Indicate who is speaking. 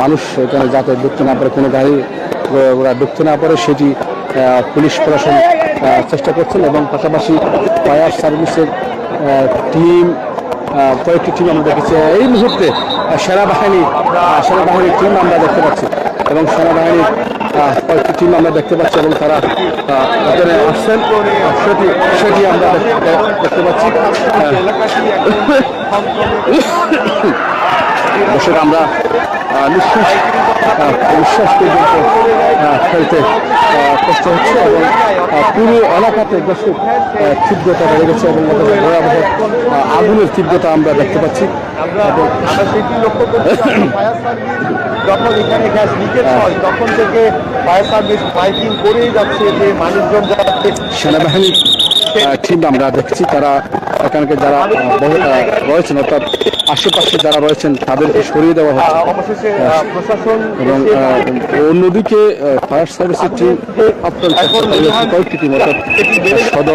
Speaker 1: মানুষ এখানে যাতে ঢুকতে না পারে, কোনো গাড়ি ওরা ঢুকতে না পারে সেটি পুলিশ প্রশাসন চেষ্টা করছেন এবং পাশাপাশি ফায়ার সার্ভিসের টিম, কয়েকটি টিম আমরা দেখেছি। এই মুহূর্তে সেনাবাহিনীর টিম আমরা দেখতে পাচ্ছি এবং সেনাবাহিনীর কয়েকটি টিম আমরা দেখতে পাচ্ছি এবং তারা এখানে আসছেন সেটি আমরা দেখতে পাচ্ছি। দর্শক, আমরা নিঃশ্বাস পর্যন্ত ফেলতে কষ্ট হচ্ছে এবং পুরো এলাকাতে দর্শক তীব্রতা বেড়ে গেছে এবং ভয়াবহ আগুনের তীব্রতা আমরা দেখতে পাচ্ছি।
Speaker 2: যখন এখানে গ্যাস লিকেজ হয় তখন থেকে ফায়ার সার্ভিস ফাইটিং করেই যাচ্ছে যে মানুষজন যাচ্ছে।
Speaker 1: সেনাবাহিনীর টিম আমরা দেখছি, তারা এখানকে যারা রয়েছেন অর্থাৎ আশেপাশে যারা রয়েছেন তাদেরকে সরিয়ে দেওয়া হচ্ছে
Speaker 2: অবশেষে প্রশাসন
Speaker 1: এবং অন্যদিকে ফায়ার সার্ভিসের টিম কয়েকটি টিম অর্থাৎ সদর